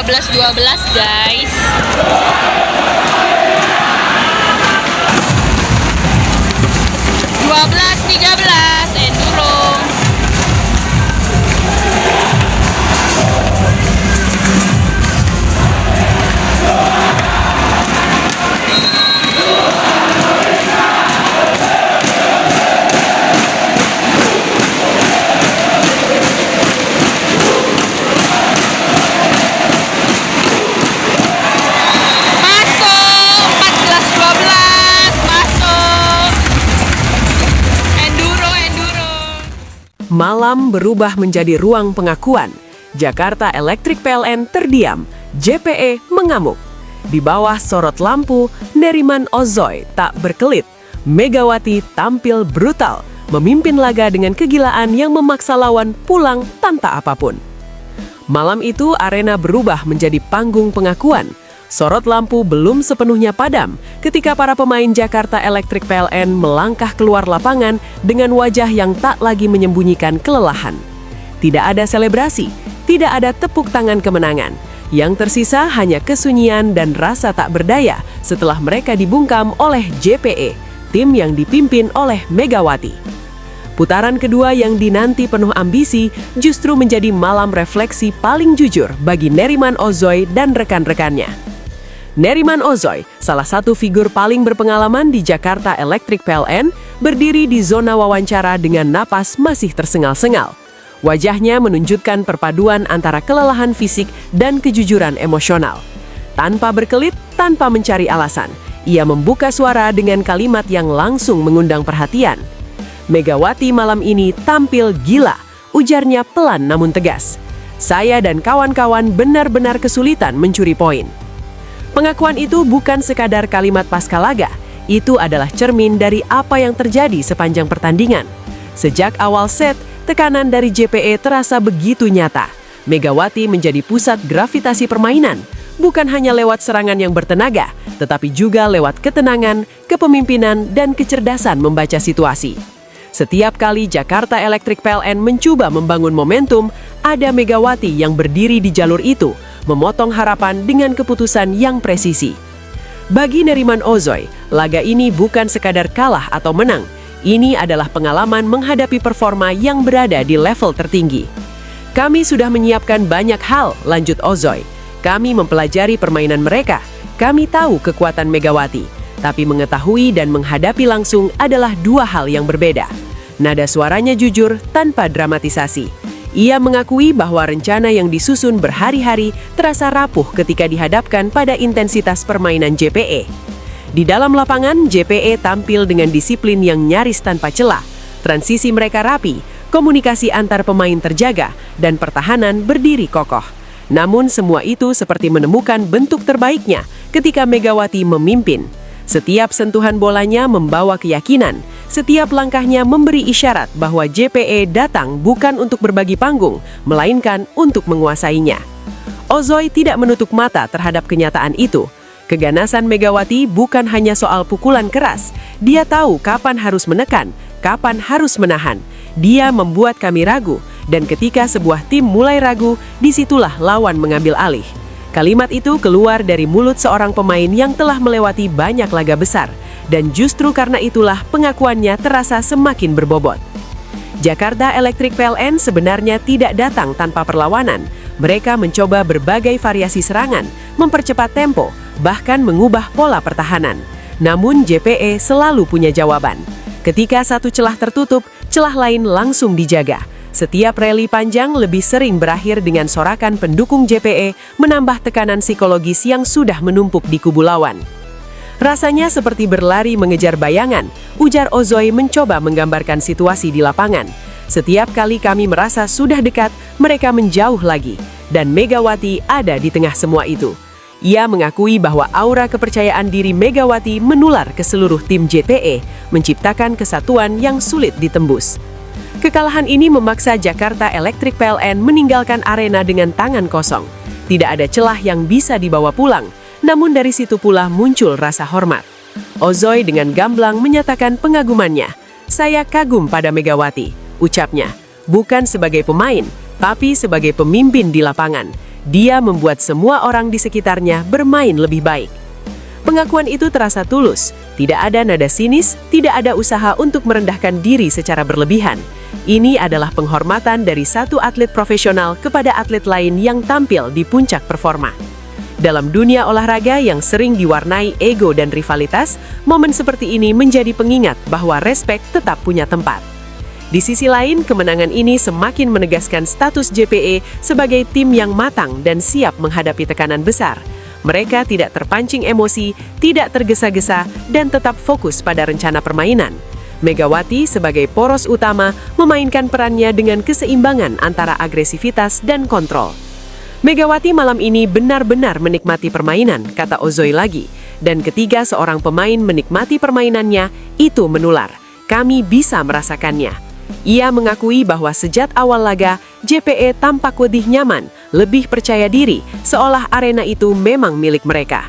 13-12 guys. Dua belas 13 enduro. Malam berubah menjadi ruang pengakuan. Jakarta Electric PLN terdiam, JPE mengamuk. Di bawah sorot lampu, Neriman Ozoy tak berkelit. Megawati tampil brutal, memimpin laga dengan kegilaan yang memaksa lawan pulang tanpa apapun. Malam itu arena berubah menjadi panggung pengakuan. Sorot lampu belum sepenuhnya padam ketika para pemain Jakarta Electric PLN melangkah keluar lapangan dengan wajah yang tak lagi menyembunyikan kelelahan. Tidak ada selebrasi, tidak ada tepuk tangan kemenangan. Yang tersisa hanya kesunyian dan rasa tak berdaya setelah mereka dibungkam oleh JPE, tim yang dipimpin oleh Megawati. Putaran kedua yang dinanti penuh ambisi justru menjadi malam refleksi paling jujur bagi Neriman Ozoy dan rekan-rekannya. Neriman Ozoy, salah satu figur paling berpengalaman di Jakarta Electric PLN, berdiri di zona wawancara dengan napas masih tersengal-sengal. Wajahnya menunjukkan perpaduan antara kelelahan fisik dan kejujuran emosional. Tanpa berkelit, tanpa mencari alasan, ia membuka suara dengan kalimat yang langsung mengundang perhatian. Megawati malam ini tampil gila, ujarnya pelan namun tegas. Saya dan kawan-kawan benar-benar kesulitan mencuri poin. Pengakuan itu bukan sekadar kalimat pasca laga, itu adalah cermin dari apa yang terjadi sepanjang pertandingan. Sejak awal set, tekanan dari JPE terasa begitu nyata. Megawati menjadi pusat gravitasi permainan, bukan hanya lewat serangan yang bertenaga, tetapi juga lewat ketenangan, kepemimpinan, dan kecerdasan membaca situasi. Setiap kali Jakarta Electric PLN mencoba membangun momentum, ada Megawati yang berdiri di jalur itu, memotong harapan dengan keputusan yang presisi. Bagi Neriman Ozoy, laga ini bukan sekadar kalah atau menang. Ini adalah pengalaman menghadapi performa yang berada di level tertinggi. Kami sudah menyiapkan banyak hal, lanjut Ozoy. Kami mempelajari permainan mereka. Kami tahu kekuatan Megawati. Tapi mengetahui dan menghadapi langsung adalah dua hal yang berbeda. Nada suaranya jujur tanpa dramatisasi. Ia mengakui bahwa rencana yang disusun berhari-hari terasa rapuh ketika dihadapkan pada intensitas permainan JPE. Di dalam lapangan, JPE tampil dengan disiplin yang nyaris tanpa celah. Transisi mereka rapi, komunikasi antar pemain terjaga, dan pertahanan berdiri kokoh. Namun semua itu seperti menemukan bentuk terbaiknya ketika Megawati memimpin. Setiap sentuhan bolanya membawa keyakinan, setiap langkahnya memberi isyarat bahwa JPE datang bukan untuk berbagi panggung, melainkan untuk menguasainya. Ozoy tidak menutup mata terhadap kenyataan itu. Keganasan Megawati bukan hanya soal pukulan keras. Dia tahu kapan harus menekan, kapan harus menahan. Dia membuat kami ragu, dan ketika sebuah tim mulai ragu, disitulah lawan mengambil alih. Kalimat itu keluar dari mulut seorang pemain yang telah melewati banyak laga besar, dan justru karena itulah pengakuannya terasa semakin berbobot. Jakarta Electric PLN sebenarnya tidak datang tanpa perlawanan. Mereka mencoba berbagai variasi serangan, mempercepat tempo, bahkan mengubah pola pertahanan. Namun JPE selalu punya jawaban. Ketika satu celah tertutup, celah lain langsung dijaga. Setiap rally panjang lebih sering berakhir dengan sorakan pendukung JPE menambah tekanan psikologis yang sudah menumpuk di kubu lawan. Rasanya seperti berlari mengejar bayangan, ujar Ozoy mencoba menggambarkan situasi di lapangan. Setiap kali kami merasa sudah dekat, mereka menjauh lagi, dan Megawati ada di tengah semua itu. Ia mengakui bahwa aura kepercayaan diri Megawati menular ke seluruh tim JPE, menciptakan kesatuan yang sulit ditembus. Kekalahan ini memaksa Jakarta Electric PLN meninggalkan arena dengan tangan kosong. Tidak ada celah yang bisa dibawa pulang, namun dari situ pula muncul rasa hormat. Ozoy dengan gamblang menyatakan pengagumannya. Saya kagum pada Megawati, ucapnya. Bukan sebagai pemain, tapi sebagai pemimpin di lapangan. Dia membuat semua orang di sekitarnya bermain lebih baik. Pengakuan itu terasa tulus, tidak ada nada sinis, tidak ada usaha untuk merendahkan diri secara berlebihan. Ini adalah penghormatan dari satu atlet profesional kepada atlet lain yang tampil di puncak performa. Dalam dunia olahraga yang sering diwarnai ego dan rivalitas, momen seperti ini menjadi pengingat bahwa respek tetap punya tempat. Di sisi lain, kemenangan ini semakin menegaskan status JPE sebagai tim yang matang dan siap menghadapi tekanan besar. Mereka tidak terpancing emosi, tidak tergesa-gesa, dan tetap fokus pada rencana permainan. Megawati sebagai poros utama memainkan perannya dengan keseimbangan antara agresivitas dan kontrol. Megawati malam ini benar-benar menikmati permainan, kata Ozoi lagi. Dan ketika seorang pemain menikmati permainannya, itu menular. Kami bisa merasakannya. Ia mengakui bahwa sejak awal laga, JPE tampak lebih nyaman, lebih percaya diri, seolah arena itu memang milik mereka.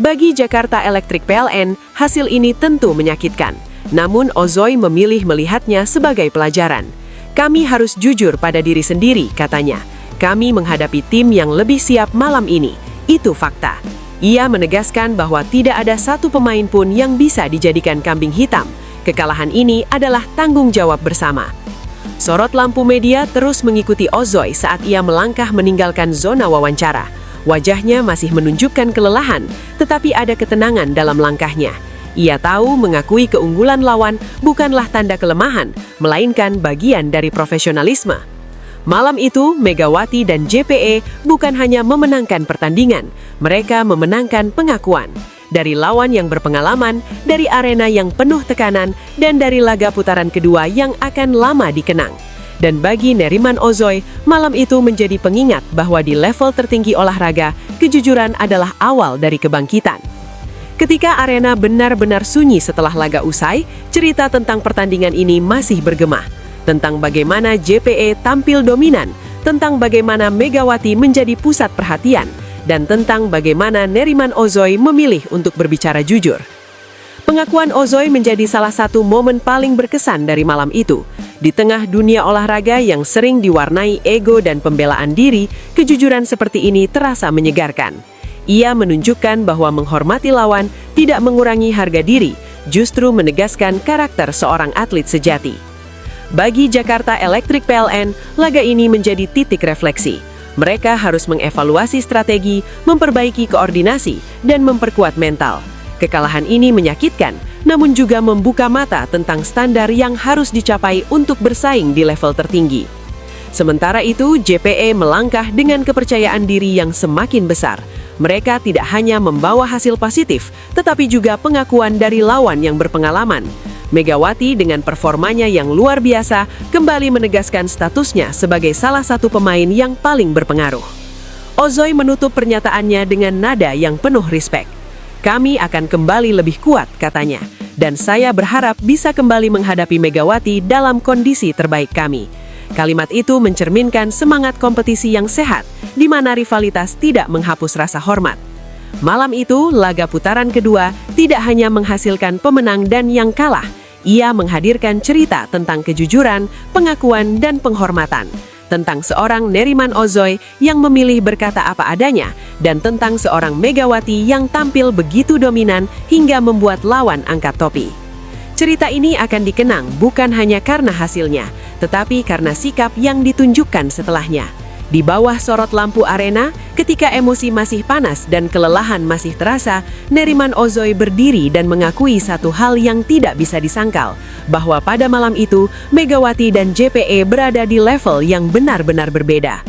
Bagi Jakarta Electric PLN, hasil ini tentu menyakitkan. Namun Ozoi memilih melihatnya sebagai pelajaran. Kami harus jujur pada diri sendiri, katanya. Kami menghadapi tim yang lebih siap malam ini. Itu fakta. Ia menegaskan bahwa tidak ada satu pemain pun yang bisa dijadikan kambing hitam. Kekalahan ini adalah tanggung jawab bersama. Sorot lampu media terus mengikuti Ozoi saat ia melangkah meninggalkan zona wawancara. Wajahnya masih menunjukkan kelelahan, tetapi ada ketenangan dalam langkahnya. Ia tahu mengakui keunggulan lawan bukanlah tanda kelemahan, melainkan bagian dari profesionalisme. Malam itu, Megawati dan JPE bukan hanya memenangkan pertandingan, mereka memenangkan pengakuan. Dari lawan yang berpengalaman, dari arena yang penuh tekanan, dan dari laga putaran kedua yang akan lama dikenang. Dan bagi Neriman Ozoi, malam itu menjadi pengingat bahwa di level tertinggi olahraga, kejujuran adalah awal dari kebangkitan. Ketika arena benar-benar sunyi setelah laga usai, cerita tentang pertandingan ini masih bergema. Tentang bagaimana JPE tampil dominan, tentang bagaimana Megawati menjadi pusat perhatian, dan tentang bagaimana Neriman Ozoi memilih untuk berbicara jujur. Pengakuan Ozoi menjadi salah satu momen paling berkesan dari malam itu. Di tengah dunia olahraga yang sering diwarnai ego dan pembelaan diri, kejujuran seperti ini terasa menyegarkan. Ia menunjukkan bahwa menghormati lawan tidak mengurangi harga diri, justru menegaskan karakter seorang atlet sejati. Bagi Jakarta Electric PLN, laga ini menjadi titik refleksi. Mereka harus mengevaluasi strategi, memperbaiki koordinasi, dan memperkuat mental. Kekalahan ini menyakitkan, namun juga membuka mata tentang standar yang harus dicapai untuk bersaing di level tertinggi. Sementara itu, JPE melangkah dengan kepercayaan diri yang semakin besar. Mereka tidak hanya membawa hasil positif, tetapi juga pengakuan dari lawan yang berpengalaman. Megawati dengan performanya yang luar biasa kembali menegaskan statusnya sebagai salah satu pemain yang paling berpengaruh. Ozoi menutup pernyataannya dengan nada yang penuh respek. Kami akan kembali lebih kuat, katanya. Dan saya berharap bisa kembali menghadapi Megawati dalam kondisi terbaik kami. Kalimat itu mencerminkan semangat kompetisi yang sehat, di mana rivalitas tidak menghapus rasa hormat. Malam itu, laga putaran kedua tidak hanya menghasilkan pemenang dan yang kalah. Ia menghadirkan cerita tentang kejujuran, pengakuan, dan penghormatan. Tentang seorang Neriman Ozoi yang memilih berkata apa adanya, dan tentang seorang Megawati yang tampil begitu dominan hingga membuat lawan angkat topi. Cerita ini akan dikenang bukan hanya karena hasilnya, tetapi karena sikap yang ditunjukkan setelahnya. Di bawah sorot lampu arena, ketika emosi masih panas dan kelelahan masih terasa, Neriman Ozoi berdiri dan mengakui satu hal yang tidak bisa disangkal, bahwa pada malam itu, Megawati dan JPE berada di level yang benar-benar berbeda.